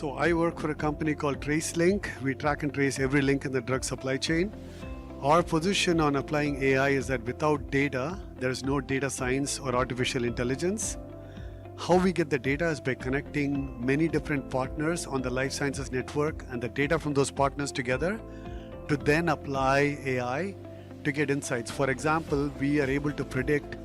So I work for a company called Tracelink. We track and trace every link in the drug supply chain. Our position on applying AI is that without data, there is no data science or artificial intelligence. How we get the data is by connecting many different partners on the life sciences network and the data from those partners together to then apply AI to get insights. For example, we are able to predict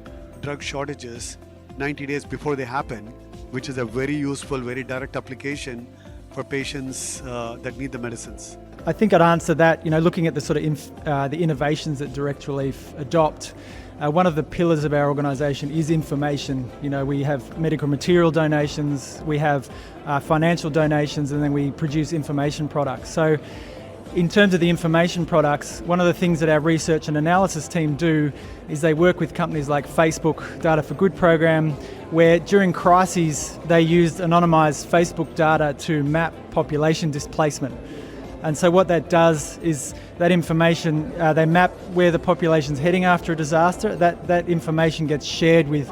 drug shortages 90 days before they happen, which is a very useful, very direct application for patients that need the medicines. I think I'd answer that, looking at the sort of the innovations that Direct Relief adopt. One of the pillars of our organisation is information. We have medical material donations, we have financial donations, and then we produce information products. So in terms of the information products, one of the things that our research and analysis team do is they work with companies like Facebook Data for Good program, where during crises they used anonymised Facebook data to map population displacement. And so what that does is that information, they map where the population's heading after a disaster. That information gets shared with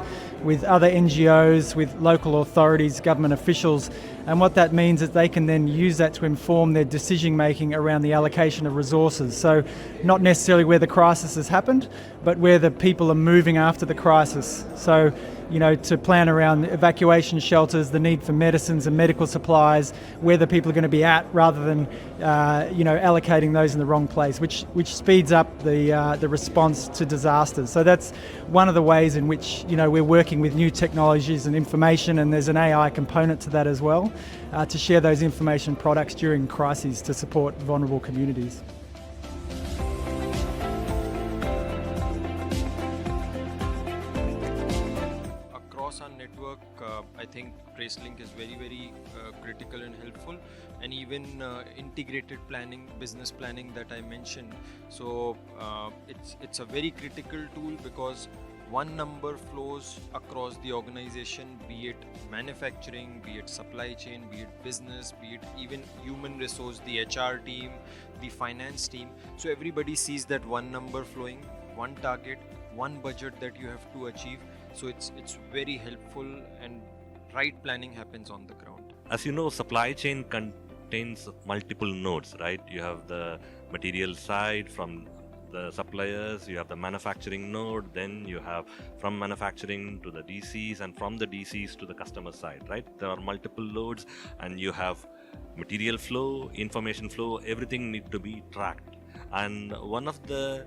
other NGOs, with local authorities, government officials. And what that means is they can then use that to inform their decision making around the allocation of resources. So not necessarily where the crisis has happened, but where the people are moving after the crisis. So, to plan around evacuation shelters, the need for medicines and medical supplies, where the people are going to be at, rather than allocating those in the wrong place, which speeds up the response to disasters. So that's one of the ways in which we're working with new technologies and information, and there's an AI component to that as well, to share those information products during crises to support vulnerable communities. Across our network, I think Tracelink is very, very critical and helpful, and even integrated planning, business planning that I mentioned. So it's a very critical tool, because one number flows across the organization, be it manufacturing, be it supply chain, be it business, be it even human resource, the HR team, the finance team. So everybody sees that one number flowing, one target, one budget that you have to achieve. So it's very helpful, and right planning happens on the ground. As you know, supply chain contains multiple nodes, right? You have the material side from the suppliers, you have the manufacturing node, then you have from manufacturing to the DCs, and from the DCs to the customer side, right? There are multiple loads, and you have material flow, information flow, everything needs to be tracked. And one of the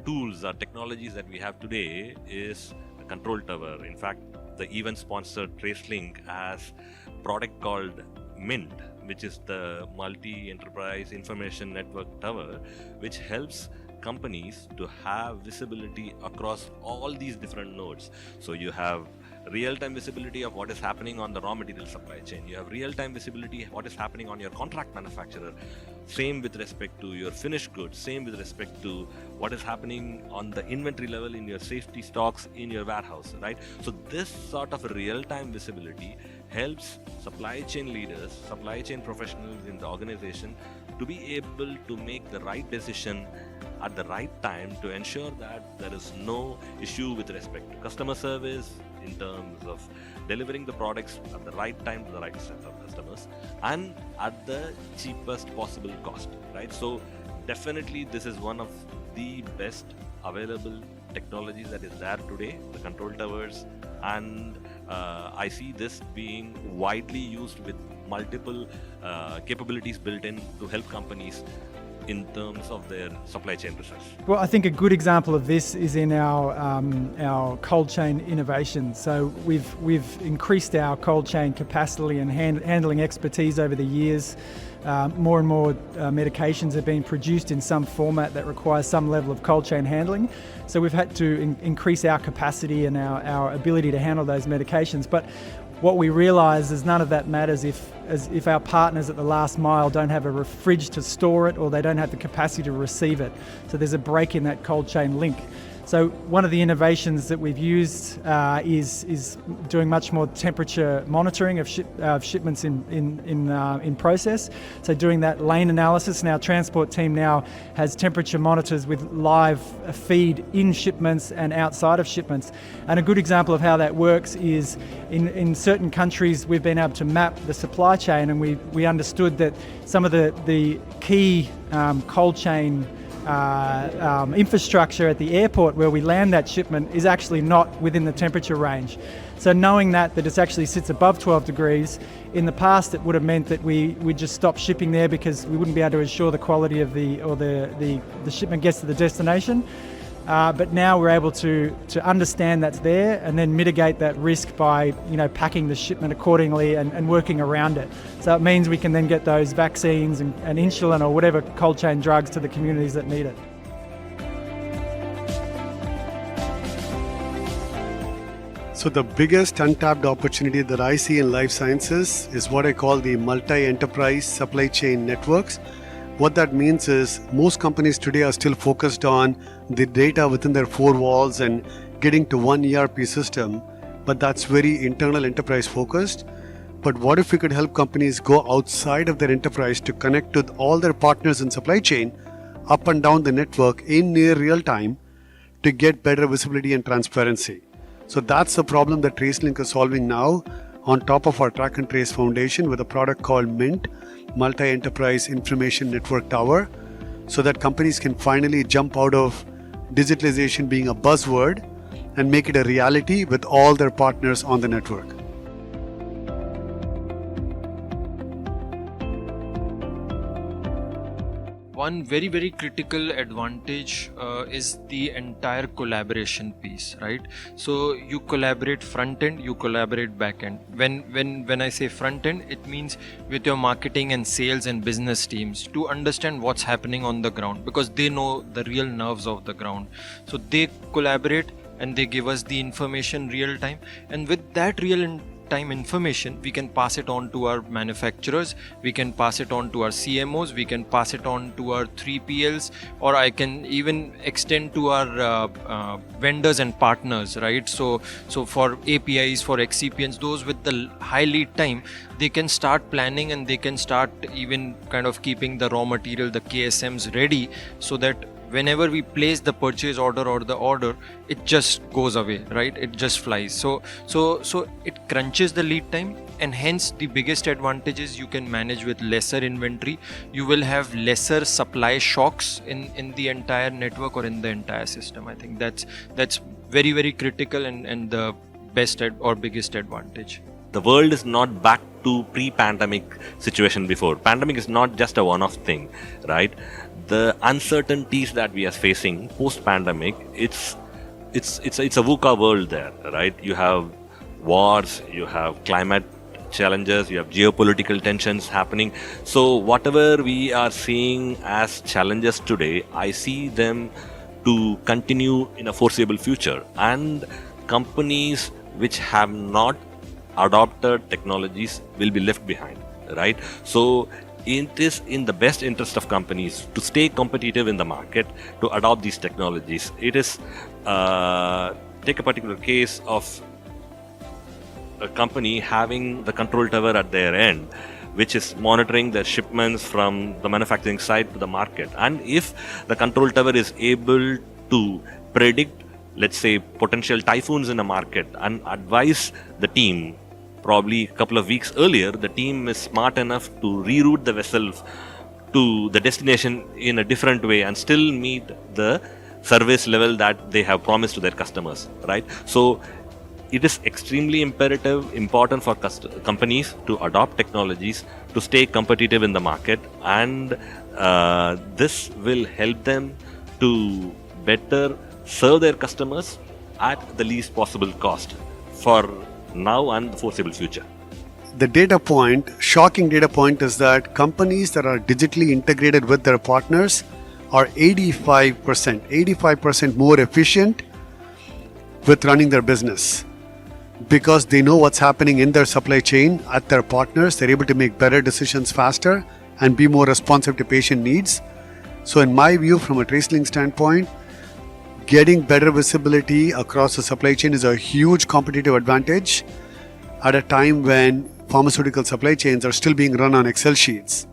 tools or technologies that we have today is the control tower. In fact, the event sponsored Tracelink has a product called Mint, which is the multi-enterprise information network tower, which helps companies to have visibility across all these different nodes. So you have real-time visibility of what is happening on the raw material supply chain. You have real-time visibility of what is happening on your contract manufacturer. Same with respect to your finished goods. Same with respect to what is happening on the inventory level in your safety stocks in your warehouse, right? So this sort of real-time visibility helps supply chain leaders, supply chain professionals in the organization to be able to make the right decision at the right time to ensure that there is no issue with respect to customer service, in terms of delivering the products at the right time to the right set of customers and at the cheapest possible cost, right? So definitely this is one of the best available technologies that is there today, the control towers, and I see this being widely used with multiple capabilities built in to help companies in terms of their supply chain research. Well, I think a good example of this is in our cold chain innovation. So we've increased our cold chain capacity and handling expertise over the years. More and more medications are being produced in some format that requires some level of cold chain handling. So we've had to increase our capacity and our ability to handle those medications. But what we realise is none of that matters if our partners at the last mile don't have a fridge to store it, or they don't have the capacity to receive it. So there's a break in that cold chain link. So one of the innovations that we've used is doing much more temperature monitoring of shipments in process. So doing that lane analysis, and our transport team now has temperature monitors with live feed in shipments and outside of shipments. And a good example of how that works is in certain countries we've been able to map the supply chain, and we understood that some of the key cold chain infrastructure at the airport where we land that shipment is actually not within the temperature range. So knowing that it actually sits above 12 degrees, in the past it would have meant that we just stop shipping there because we wouldn't be able to ensure the quality of the shipment gets to the destination. But now we're able to understand that's there and then mitigate that risk by packing the shipment accordingly and working around it. So it means we can then get those vaccines and insulin or whatever cold chain drugs to the communities that need it. So the biggest untapped opportunity that I see in life sciences is what I call the multi-enterprise supply chain networks. What that means is most companies today are still focused on the data within their four walls and getting to one ERP system, but that's very internal enterprise focused. But what if we could help companies go outside of their enterprise to connect with all their partners in supply chain up and down the network in near real time to get better visibility and transparency? So that's the problem that Tracelink is solving now on top of our Track and Trace Foundation with a product called Mint, Multi-Enterprise Information Network Tower, so that companies can finally jump out of digitalization being a buzzword and make it a reality with all their partners on the network. One very, very critical advantage is the entire collaboration piece, right? So you collaborate front end, you collaborate back end. When I say front end, it means with your marketing and sales and business teams to understand what's happening on the ground, because they know the real nerves of the ground. So they collaborate and they give us the information real time, and with that real time information we can pass it on to our manufacturers, we can pass it on to our CMOs, we can pass it on to our 3PLs, or I can even extend to our vendors and partners, right? So for APIs, for excipients, those with the high lead time, they can start planning and they can start even kind of keeping the raw material, the KSMs ready, so that whenever we place the purchase order or the order, it just goes away, right? It just flies. So it crunches the lead time, and hence the biggest advantage is you can manage with lesser inventory. You will have lesser supply shocks in the entire network or in the entire system. I think that's very, very critical and the best or biggest advantage. The world is not back to pre-pandemic situation before. Pandemic is not just a one-off thing, right? The uncertainties that we are facing post-pandemic, it's a VUCA world there, right? You have wars, you have climate challenges, you have geopolitical tensions happening. So whatever we are seeing as challenges today, I see them to continue in a foreseeable future. And companies which have not adopted technologies will be left behind, right? So it is in the best interest of companies to stay competitive in the market, to adopt these technologies. It is, take a particular case of a company having the control tower at their end, which is monitoring their shipments from the manufacturing side to the market. And if the control tower is able to predict, let's say, potential typhoons in the market and advise the team, probably a couple of weeks earlier, the team is smart enough to reroute the vessel to the destination in a different way and still meet the service level that they have promised to their customers, right? So it is extremely important for companies to adopt technologies to stay competitive in the market, and this will help them to better serve their customers at the least possible cost for now and the foreseeable future. The shocking data point is that companies that are digitally integrated with their partners are 85% more efficient with running their business, because they know what's happening in their supply chain at their partners. They're able to make better decisions faster and be more responsive to patient needs. So in my view, from a Tracelink standpoint, getting better visibility across the supply chain is a huge competitive advantage at a time when pharmaceutical supply chains are still being run on Excel sheets.